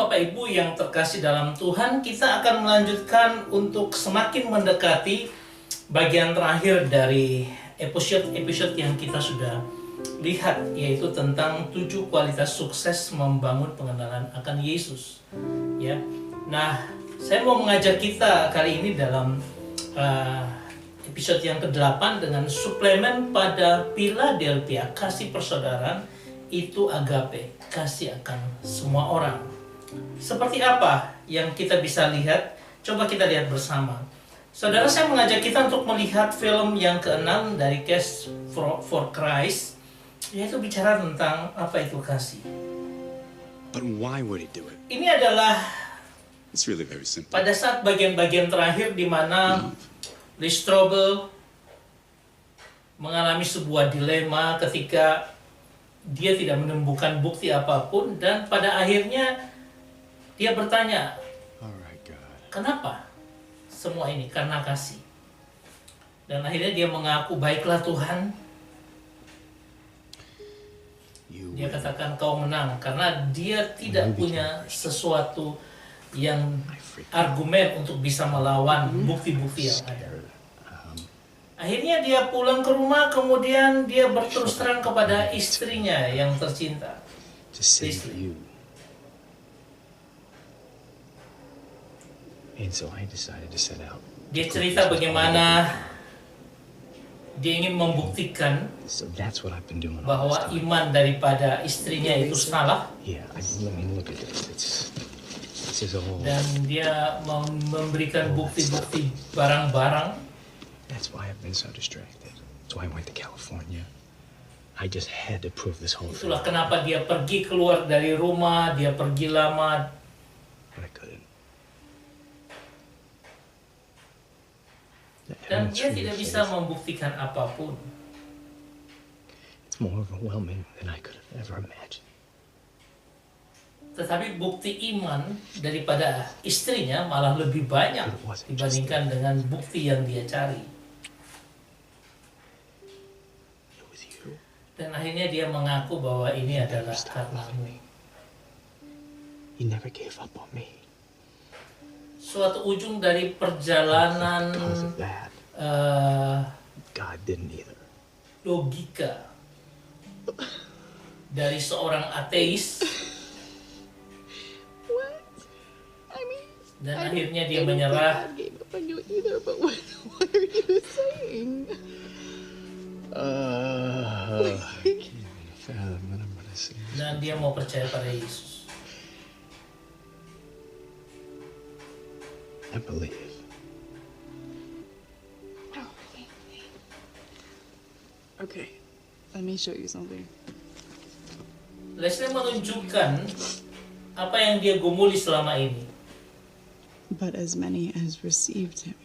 Bapak Ibu yang terkasih dalam Tuhan, kita akan melanjutkan untuk semakin mendekati bagian terakhir dari episode yang kita sudah lihat, yaitu tentang 7 kualitas sukses membangun pengenalan akan Yesus. Ya, nah saya mau mengajak kita kali ini dalam episode yang ke-8 dengan suplemen pada Philadelphia, kasih persaudaraan itu agape, kasih akan semua orang. Seperti apa yang kita bisa lihat? Coba kita lihat bersama. Saudara, saya mengajak kita untuk melihat film yang ke-6 dari Case for Christ, yaitu bicara tentang apa itu kasih. But why would he do it? Ini adalah It's really very simple. pada saat bagian-bagian terakhir di mana Lee Strobel mengalami sebuah dilema ketika dia tidak menemukan bukti apapun, dan pada akhirnya dia bertanya, Alright, God. kenapa semua ini? Karena kasih. Dan akhirnya dia mengaku, baiklah Tuhan. You Dia katakan kau menang, karena dia tidak punya sesuatu yang argumen untuk bisa melawan bukti-bukti yang ada. Akhirnya dia pulang ke rumah, kemudian dia berterus terang kepada istrinya yang tercinta. to save Basically. you. And so I decided to set out. Dia cerita bagaimana dia ingin membuktikan So that's what I've been doing all bahwa this time. iman daripada istrinya itu salah, Yeah, I mean, look at this. This is all. dan dia memberikan bukti-bukti barang-barang. That's why I've been so distracted. That's why I went to California. I just had to prove this whole thing. Itulah kenapa dia pergi keluar dari rumah, dia pergi lama. But I couldn't. The Dan evidence dia for your tidak bisa faith, membuktikan apapun. it's more overwhelming than I could have ever imagined. Tetapi bukti iman daripada istrinya malah lebih banyak dibandingkan dengan bukti yang dia cari. It was you. Dan akhirnya dia mengaku bahwa ini adalah karenamu. You never gave up on me. Suatu ujung dari perjalanan Because of that, God didn't either. logika dari seorang ateis, What? I mean, dan I akhirnya don't- dia I don't think menyerah. God gave up on you either, but what are you saying? I can't even fathom what I'm gonna say. Dan dia mau percaya pada Yesus. I believe. Okay, let me show you something. Leslie menunjukkan apa yang dia gumuli selama ini. But as many as received him,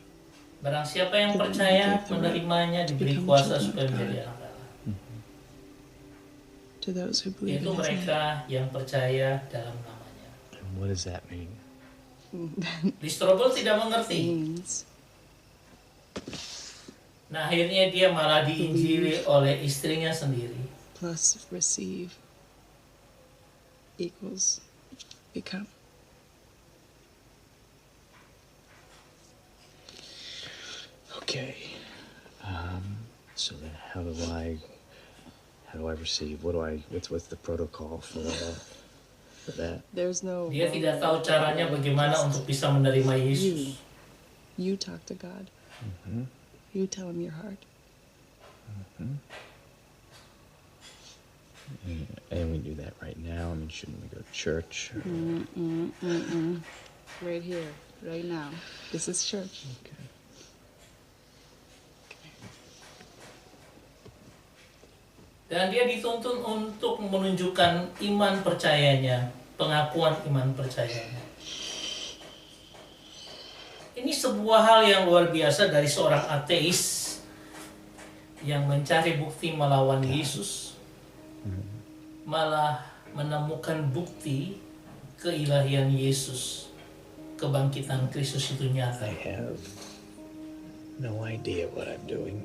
Barang siapa yang percaya menerimanya diberi kuasa supaya menjadi anak Allah. to those who believe Yaitu in his mereka yang percaya dalam namanya. And what does that mean? name. Lee Strobel tidak mengerti. Means Nah, akhirnya dia malah diinjili oleh istrinya sendiri. plus receive equals become. Okay. So then how do I receive? What's the protocol for that? There's no. Dia wrong tidak way. tahu caranya bagaimana untuk bisa menerima You, Yesus. you talk to God. Mm-hmm. You tell him your heart. And we do that right now. I mean, shouldn't we go to church? Or... Right here, right now. This is church. Okay. Dan dia dituntun untuk menunjukkan iman percayanya, pengakuan iman percayanya. Ini sebuah hal yang luar biasa dari seorang ateis yang mencari bukti melawan Yesus, malah menemukan bukti keilahian Yesus, kebangkitan Kristus itu nyata. I have no idea what I'm doing.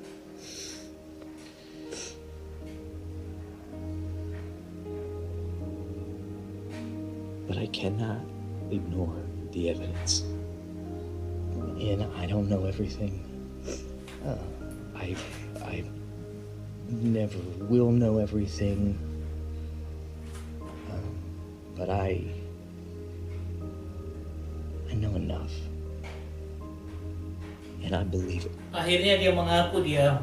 But I cannot ignore the evidence. And I don't know everything. I never will know everything. But I know enough. And I believe it. Akhirnya dia mengaku dia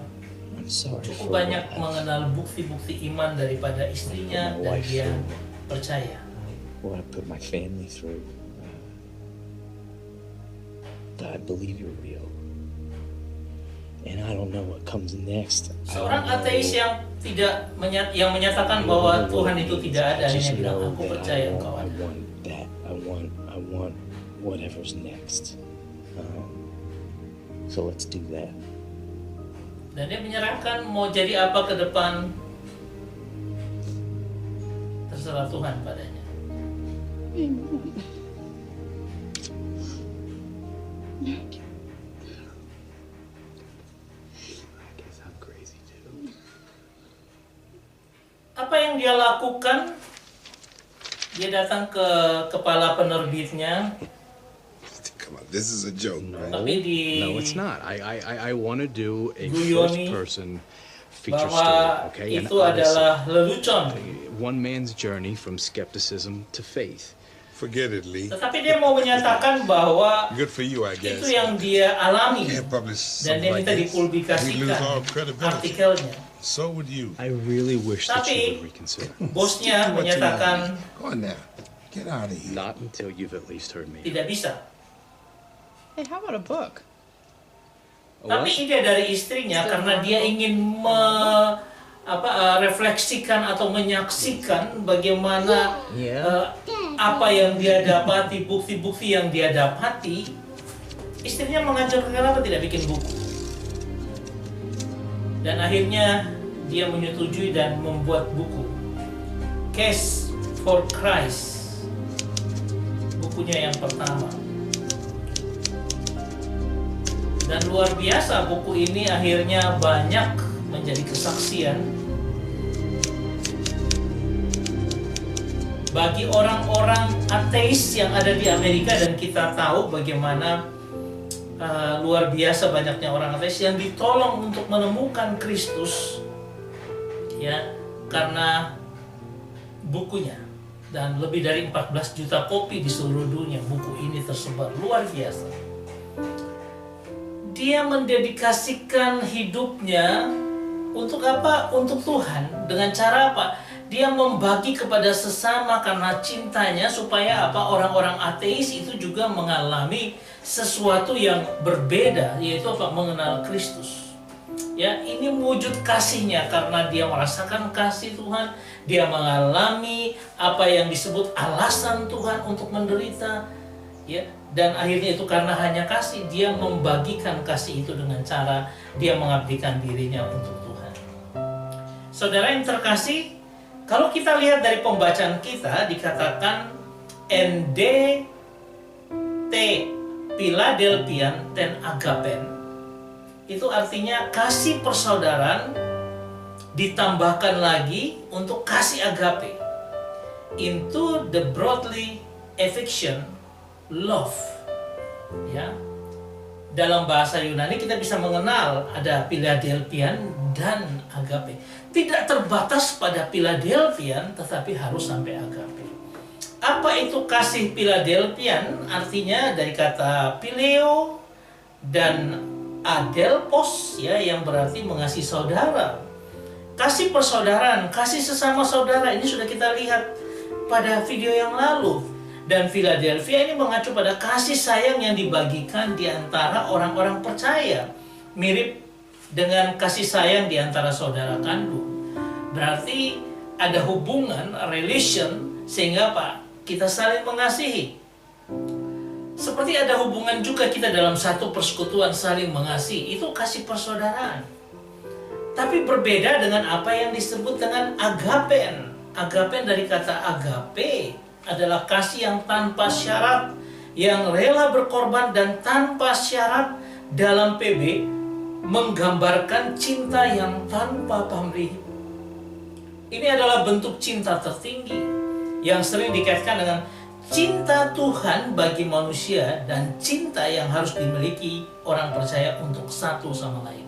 I'm sorry cukup for banyak what mengenal bukti-bukti iman daripada istrinya dan dia percaya. what I put my family through. But I believe you're real. And I don't know what comes next. Seorang ateis yang yang menyatakan bahwa Tuhan itu tidak ada, hanya bilang aku percaya engkau I ada. want that. I want whatever's next. So let's do that. Dan dia menyerahkan mau jadi apa ke depan, terserah Tuhan padanya. I guess I'm crazy too. Apa yang dia lakukan? Dia datang ke kepala penerbitnya. Come on, this is a joke, right? Tapi No, it's not. I want to do a Guyoni first-person feature bahwa story, okay? And itu adalah lelucon. one man's journey from skepticism to faith. Forget it, Lee. Tetapi dia mau menyatakan bahwa Good for you, I guess. itu yang dia alami Can't publish dan something dia like minta this. We lose dipublikasikan all credibility. artikelnya. So would you. I really wish that Tapi- you would reconsider. Bosnya Do what you menyatakan want. Go on now. Get out of here. Not until you've at least heard me. tidak bisa. Hey, how about a book? Tapi ide dari istrinya karena dia ingin refleksikan atau menyaksikan bagaimana apa yang dia dapati, bukti-bukti yang dia dapati, istrinya mengajarkan kenapa tidak bikin buku. Dan akhirnya dia menyetujui dan membuat buku Case for Christ, bukunya yang pertama. Dan luar biasa buku ini akhirnya banyak menjadi kesaksian bagi orang-orang ateis yang ada di Amerika, dan kita tahu bagaimana luar biasa banyaknya orang ateis yang ditolong untuk menemukan Kristus ya karena bukunya, dan lebih dari 14 juta kopi di seluruh dunia buku ini tersebar. Luar biasa. Dia mendedikasikan hidupnya untuk apa? Untuk Tuhan. Dengan cara apa? Dia membagi kepada sesama karena cintanya, supaya apa? Orang-orang ateis itu juga mengalami sesuatu yang berbeda, yaitu apa? Mengenal Kristus. Ya, ini wujud kasihnya karena dia merasakan kasih Tuhan, dia mengalami apa yang disebut alasan Tuhan untuk menderita. Ya, dan akhirnya itu karena hanya kasih, dia membagikan kasih itu dengan cara dia mengabdikan dirinya untuk Tuhan. Saudara yang terkasih, kalau kita lihat dari pembacaan kita dikatakan NDT Philadelphian ten Agapen, itu artinya kasih persaudaraan ditambahkan lagi untuk kasih agape, into the broadly affection love. Ya, dalam bahasa Yunani kita bisa mengenal ada Philadelphian dan agape. Tidak terbatas pada Philadelphian, tetapi harus sampai agape. Apa itu kasih Philadelphian? Artinya dari kata phileo dan adelpos, ya, yang berarti mengasihi saudara. Kasih persaudaraan, kasih sesama saudara, ini sudah kita lihat pada video yang lalu. Dan Philadelphia ini mengacu pada kasih sayang yang dibagikan di antara orang-orang percaya. Mirip dengan kasih sayang di antara saudara kandung. Berarti ada hubungan, relation, sehingga apa? Kita saling mengasihi. Seperti ada hubungan juga kita dalam satu persekutuan saling mengasihi. Itu kasih persaudaraan. Tapi berbeda dengan apa yang disebut dengan agapen. Agapen dari kata agape adalah kasih yang tanpa syarat, yang rela berkorban dan tanpa syarat. Dalam PB menggambarkan cinta yang tanpa pamrih. Ini adalah bentuk cinta tertinggi yang sering dikaitkan dengan cinta Tuhan bagi manusia dan cinta yang harus dimiliki orang percaya untuk satu sama lain.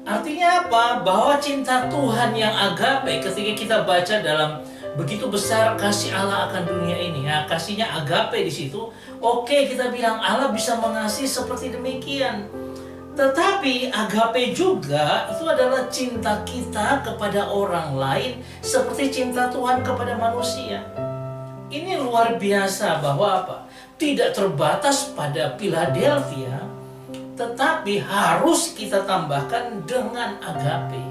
Artinya apa? Bahwa cinta Tuhan yang agape, ketika kita baca dalam begitu besar kasih Allah akan dunia ini, ya kasihnya agape di situ. Oke, kita bilang Allah bisa mengasihi seperti demikian. Tetapi agape juga itu adalah cinta kita kepada orang lain seperti cinta Tuhan kepada manusia. Ini luar biasa bahwa apa? Tidak terbatas pada Philadelphia, tetapi harus kita tambahkan dengan agape.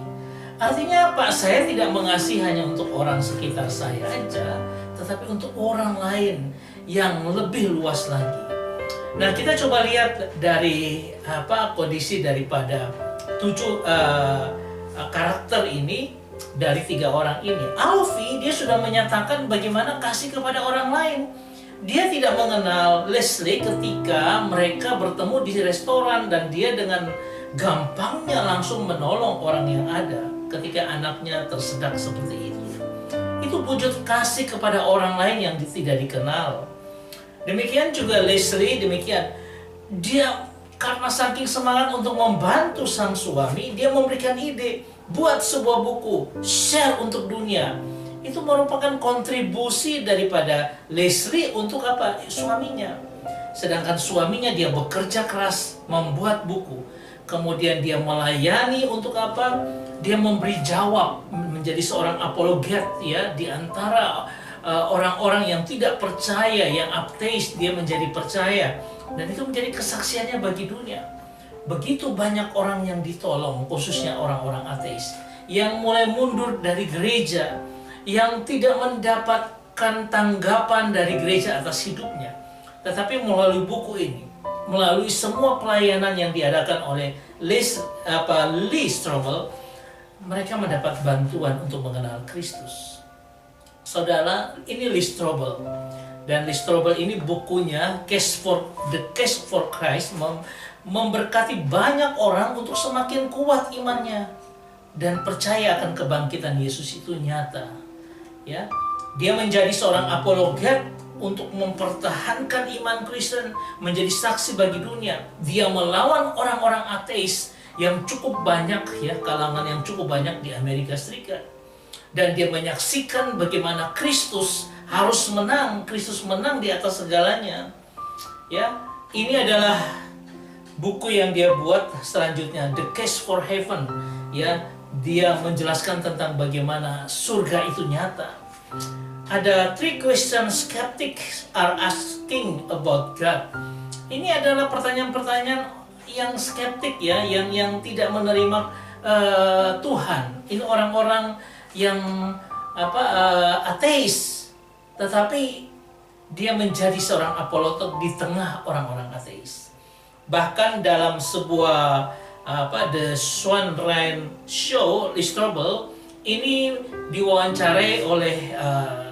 Artinya apa? Saya tidak mengasihi hanya untuk orang sekitar saya aja, tetapi untuk orang lain yang lebih luas lagi. Nah, kita coba lihat dari kondisi daripada 7 karakter ini, dari 3 orang ini. Alfie, dia sudah menyatakan bagaimana kasih kepada orang lain. Dia tidak mengenal Leslie ketika mereka bertemu di restoran, dan dia dengan gampangnya langsung menolong orang yang ada ketika anaknya tersedak seperti itu. Itu wujud kasih kepada orang lain yang tidak dikenal. Demikian juga Leslie, demikian. Dia karena saking semangat untuk membantu sang suami, dia memberikan ide, buat sebuah buku, share untuk dunia. Itu merupakan kontribusi daripada Leslie untuk apa? Suaminya. Sedangkan suaminya dia bekerja keras membuat buku. Kemudian dia melayani untuk apa? Dia memberi jawab, menjadi seorang apologet ya di antara orang-orang yang tidak percaya, yang ateis, dia menjadi percaya. Dan itu menjadi kesaksiannya bagi dunia. Begitu banyak orang yang ditolong, khususnya orang-orang ateis, yang mulai mundur dari gereja, yang tidak mendapatkan tanggapan dari gereja atas hidupnya. Tetapi melalui buku ini, melalui semua pelayanan yang diadakan oleh Lee Strobel, mereka mendapat bantuan untuk mengenal Kristus. Saudara, ini Lee Strobel. Dan Lee Strobel ini bukunya The Case for Christ memberkati banyak orang untuk semakin kuat imannya dan percaya akan kebangkitan Yesus itu nyata. Ya, dia menjadi seorang apologet untuk mempertahankan iman Kristen, menjadi saksi bagi dunia. Dia melawan orang-orang ateis yang cukup banyak, ya, kalangan yang cukup banyak di Amerika Serikat. Dan dia menyaksikan bagaimana Kristus harus menang, Kristus menang di atas segalanya. Ya, ini adalah buku yang dia buat selanjutnya, The Case for Heaven. Ya, dia menjelaskan tentang bagaimana surga itu nyata. Ada 3 questions skeptics are asking about God. Ini adalah pertanyaan-pertanyaan yang skeptik, ya, yang tidak menerima Tuhan. Ini orang-orang yang ateis, tetapi dia menjadi seorang apologet di tengah orang-orang ateis. Bahkan dalam sebuah The Swan Ryan Show, Lee Strobel ini diwawancarai oleh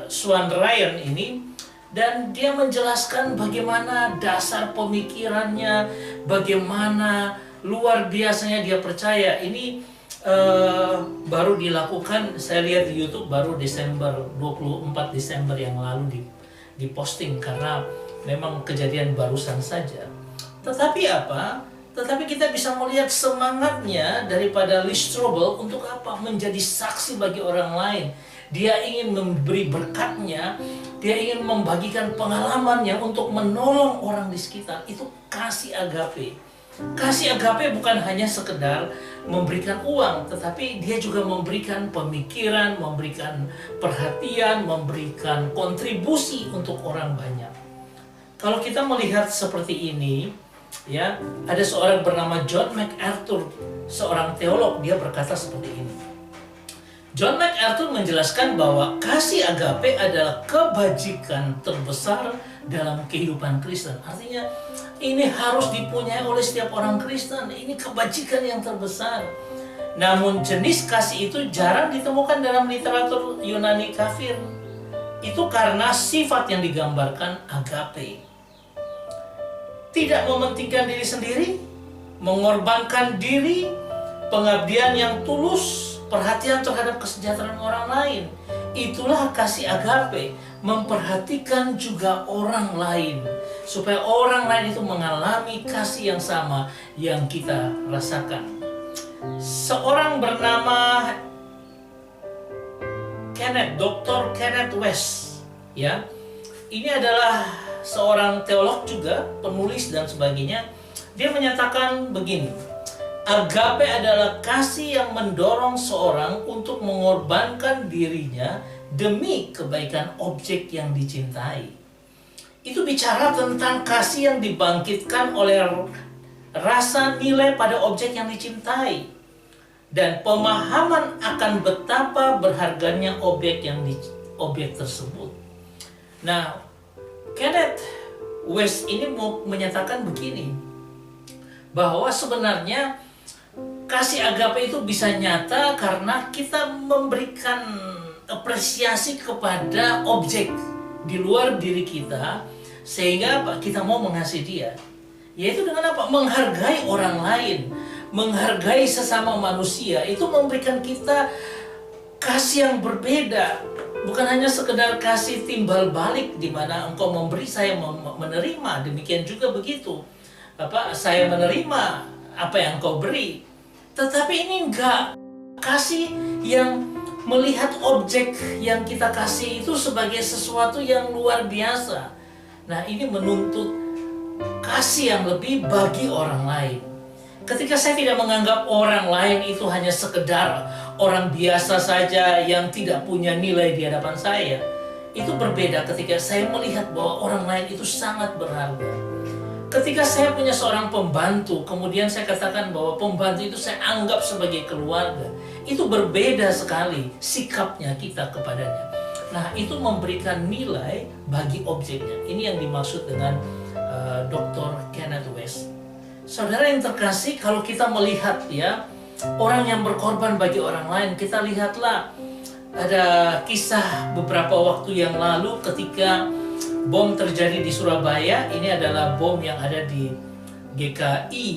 Swan Ryan ini, dan dia menjelaskan bagaimana dasar pemikirannya, bagaimana luar biasanya dia percaya. Ini baru dilakukan, saya lihat di YouTube baru 24 Desember yang lalu diposting, karena memang kejadian barusan saja. Tetapi apa? Tetapi kita bisa melihat semangatnya daripada Lee Strobel untuk apa? Menjadi saksi bagi orang lain. Dia ingin memberi berkatnya, dia ingin membagikan pengalamannya untuk menolong orang di sekitar. Itu kasih agape. Kasih agape bukan hanya sekedar memberikan uang, tetapi dia juga memberikan pemikiran, memberikan perhatian, memberikan kontribusi untuk orang banyak. Kalau kita melihat seperti ini, ya, ada seorang bernama John MacArthur, seorang teolog, dia berkata seperti ini. John MacArthur menjelaskan bahwa kasih agape adalah kebajikan terbesar dalam kehidupan Kristen. Artinya ini harus dipunyai oleh setiap orang Kristen. Ini kebajikan yang terbesar. Namun jenis kasih itu jarang ditemukan dalam literatur Yunani kafir. Itu karena sifat yang digambarkan agape. Tidak mementingkan diri sendiri, mengorbankan diri, pengabdian yang tulus, perhatian terhadap kesejahteraan orang lain. Itulah kasih agape, memperhatikan juga orang lain, supaya orang lain itu mengalami kasih yang sama yang kita rasakan. Seorang bernama Dr. Kenneth West, ya. Ini adalah seorang teolog juga, penulis dan sebagainya. Dia menyatakan begini, agape adalah kasih yang mendorong seorang untuk mengorbankan dirinya demi kebaikan objek yang dicintai. Itu bicara tentang kasih yang dibangkitkan oleh rasa nilai pada objek yang dicintai dan pemahaman akan betapa berharganya objek tersebut. Nah, Kenneth West ini mau menyatakan begini, bahwa sebenarnya kasih agape itu bisa nyata karena kita memberikan apresiasi kepada objek di luar diri kita, sehingga apa? Kita mau mengasihi dia. Yaitu dengan apa? Menghargai orang lain, menghargai sesama manusia. Itu memberikan kita kasih yang berbeda. Bukan hanya sekedar kasih timbal balik di mana engkau memberi, saya menerima. Demikian juga begitu. Saya menerima apa yang engkau beri. Tetapi ini enggak kasih yang melihat objek yang kita kasih itu sebagai sesuatu yang luar biasa. Nah, ini menuntut kasih yang lebih bagi orang lain. Ketika saya tidak menganggap orang lain itu hanya sekedar orang biasa saja yang tidak punya nilai di hadapan saya, itu berbeda ketika saya melihat bahwa orang lain itu sangat berharga. Ketika saya punya seorang pembantu, kemudian saya katakan bahwa pembantu itu saya anggap sebagai keluarga, itu berbeda sekali sikapnya kita kepadanya. Nah, itu memberikan nilai bagi objeknya. Ini yang dimaksud dengan Dr. Kenneth West. Saudara yang terkasih, kalau kita melihat ya orang yang berkorban bagi orang lain, kita lihatlah ada kisah beberapa waktu yang lalu ketika bom terjadi di Surabaya. Ini adalah bom yang ada di GKI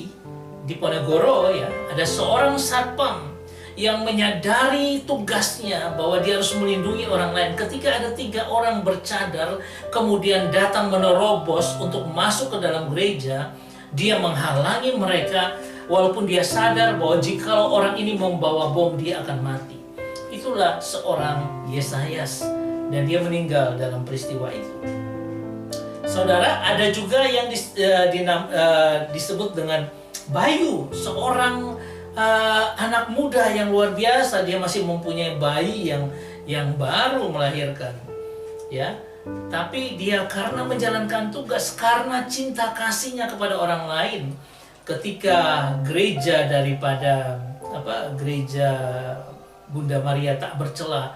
di Ponegoro ya. Ada seorang satpam yang menyadari tugasnya bahwa dia harus melindungi orang lain. Ketika ada 3 orang bercadar kemudian datang menerobos untuk masuk ke dalam gereja, dia menghalangi mereka walaupun dia sadar bahwa jikalau orang ini membawa bom dia akan mati. Itulah seorang Yesayas dan dia meninggal dalam peristiwa itu. Saudara, ada juga yang disebut dengan Bayu, seorang anak muda yang luar biasa. Dia masih mempunyai bayi yang baru melahirkan, ya. Tapi dia karena menjalankan tugas, karena cinta kasihnya kepada orang lain, ketika gereja daripada gereja Bunda Maria Tak Bercela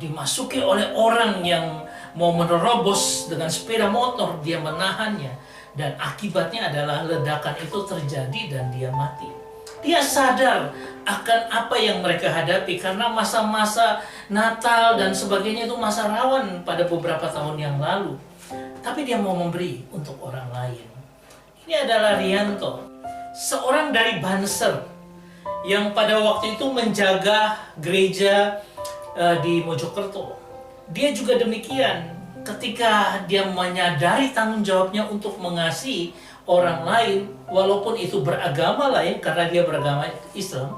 dimasuki oleh orang yang mau menerobos dengan sepeda motor, dia menahannya dan akibatnya adalah ledakan itu terjadi dan dia mati. Dia sadar akan apa yang mereka hadapi karena masa-masa Natal dan sebagainya itu masa rawan pada beberapa tahun yang lalu. Tapi dia mau memberi untuk orang lain. Ini adalah Rianto, seorang dari Banser yang pada waktu itu menjaga gereja di Mojokerto. Dia juga demikian, ketika dia menyadari tanggung jawabnya untuk mengasihi orang lain, walaupun itu beragama lain karena dia beragama Islam,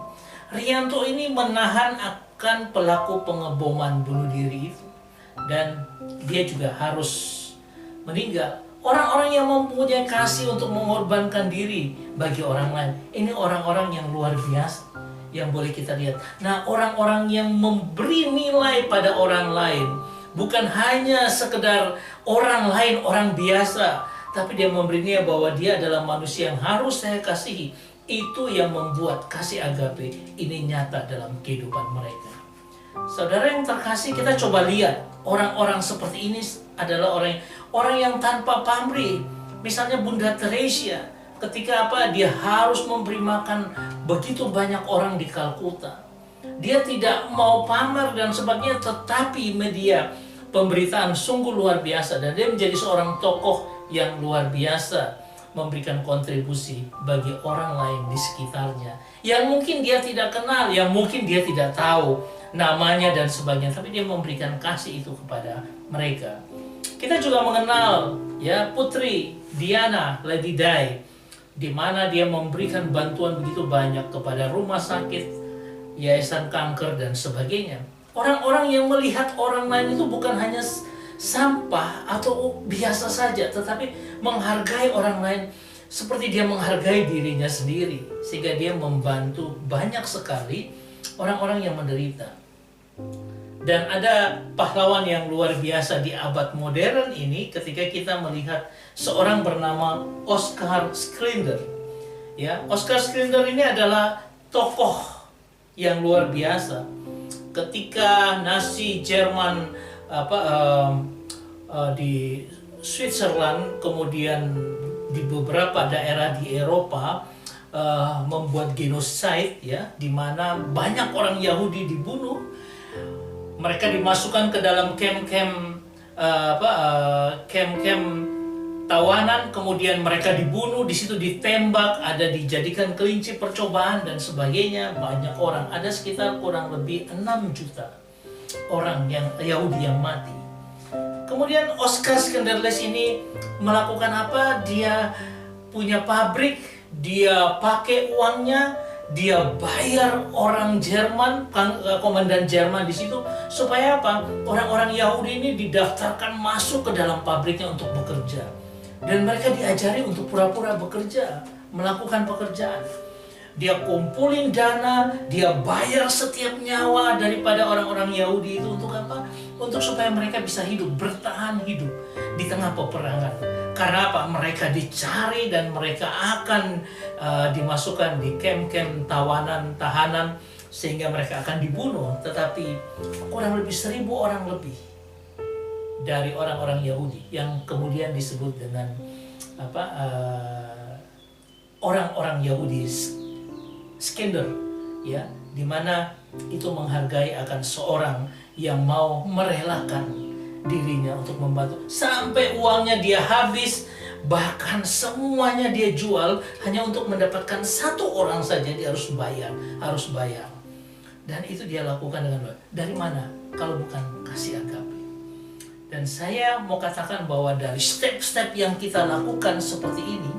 Rianto ini menahan akan pelaku pengeboman bunuh diri itu. Dan dia juga harus meninggal. Orang-orang yang mempunyai kasih untuk mengorbankan diri bagi orang lain, ini orang-orang yang luar biasa yang boleh kita lihat. Nah, orang-orang yang memberi nilai pada orang lain, bukan hanya sekedar orang lain, orang biasa, tapi dia memberi nilai bahwa dia adalah manusia yang harus saya kasihi. Itu yang membuat kasih agape ini nyata dalam kehidupan mereka. Saudara yang terkasih, kita coba lihat orang-orang seperti ini adalah orang yang tanpa pamrih. Misalnya Bunda Teresia, ketika dia harus memberi makan begitu banyak orang di Kalkuta. Dia tidak mau pamer dan sebagainya, tetapi media pemberitaan sungguh luar biasa dan dia menjadi seorang tokoh yang luar biasa memberikan kontribusi bagi orang lain di sekitarnya yang mungkin dia tidak kenal, yang mungkin dia tidak tahu namanya dan sebagainya, tapi dia memberikan kasih itu kepada mereka. Kita juga mengenal ya Putri Diana, Lady Di, di mana dia memberikan bantuan begitu banyak kepada rumah sakit, yayasan kanker dan sebagainya. Orang-orang yang melihat orang lain itu bukan hanya sampah atau biasa saja, tetapi menghargai orang lain seperti dia menghargai dirinya sendiri, sehingga dia membantu banyak sekali orang-orang yang menderita. Dan ada pahlawan yang luar biasa di abad modern ini ketika kita melihat seorang bernama Oskar Schindler. Ya, Oskar Schindler ini adalah tokoh yang luar biasa. Ketika Nazi Jerman di Switzerland, kemudian di beberapa daerah di Eropa membuat genosida, ya, di mana banyak orang Yahudi dibunuh. Mereka dimasukkan ke dalam camp-camp tawanan, kemudian mereka dibunuh, di situ ditembak, ada dijadikan kelinci percobaan dan sebagainya. Banyak orang, ada sekitar kurang lebih 6 juta orang yang Yahudi yang mati. Kemudian Oskar Schindler ini melakukan apa? Dia punya pabrik, dia pakai uangnya, dia bayar orang Jerman, komandan Jerman di situ, supaya apa? Orang-orang Yahudi ini didaftarkan masuk ke dalam pabriknya untuk bekerja. Dan mereka diajari untuk pura-pura bekerja, melakukan pekerjaan. Dia kumpulin dana, dia bayar setiap nyawa daripada orang-orang Yahudi itu untuk apa? Untuk supaya mereka bisa hidup, bertahan hidup di tengah peperangan. Karena apa? Mereka dicari dan mereka akan dimasukkan di camp-camp tahanan, sehingga mereka akan dibunuh. Tetapi kurang lebih 1.000 orang lebih dari orang-orang Yahudi yang kemudian disebut dengan orang-orang Yahudi Schindler, ya, di mana itu menghargai akan seorang yang mau merelakan dirinya untuk membantu sampai uangnya dia habis, bahkan semuanya dia jual hanya untuk mendapatkan satu orang saja. Dia harus bayar, dan itu dia lakukan dengan baik. Dari mana kalau bukan kasih agape? Dan saya mau katakan bahwa dari step-step yang kita lakukan seperti ini,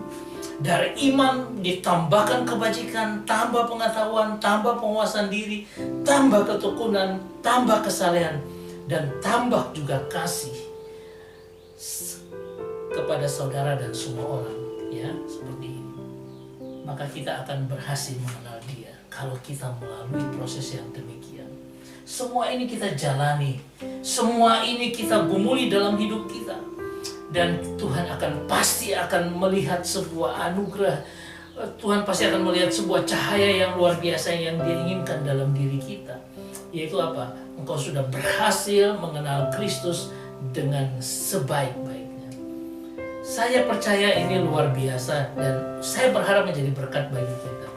dari iman ditambahkan kebajikan, tambah pengetahuan, tambah penguasaan diri, tambah ketekunan, tambah kesalehan, dan tambah juga kasih kepada saudara dan semua orang, ya, seperti ini. Maka kita akan berhasil mengenal Dia kalau kita melalui proses yang demikian. Semua ini kita jalani, semua ini kita gumuli dalam hidup kita. Dan Tuhan pasti akan melihat sebuah anugerah. Tuhan pasti akan melihat sebuah cahaya yang luar biasa yang Dia inginkan dalam diri kita. Yaitu apa? Engkau sudah berhasil mengenal Kristus dengan sebaik-baiknya. Saya percaya ini luar biasa dan saya berharap menjadi berkat bagi kita.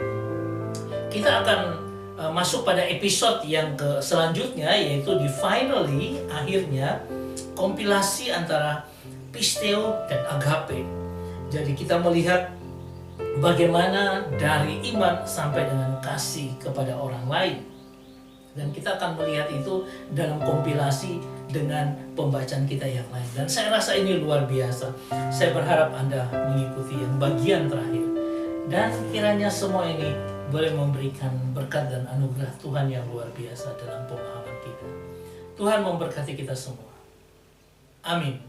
Kita akan masuk pada episode yang selanjutnya, yaitu di finally, akhirnya kompilasi antara pisteo dan agape. Jadi kita melihat bagaimana dari iman sampai dengan kasih kepada orang lain. Dan kita akan melihat itu dalam kompilasi dengan pembacaan kita yang lain. Dan saya rasa ini luar biasa. Saya berharap Anda mengikuti yang bagian terakhir. Dan kiranya semua ini boleh memberikan berkat dan anugerah Tuhan yang luar biasa dalam pemahaman kita. Tuhan memberkati kita semua. Amin.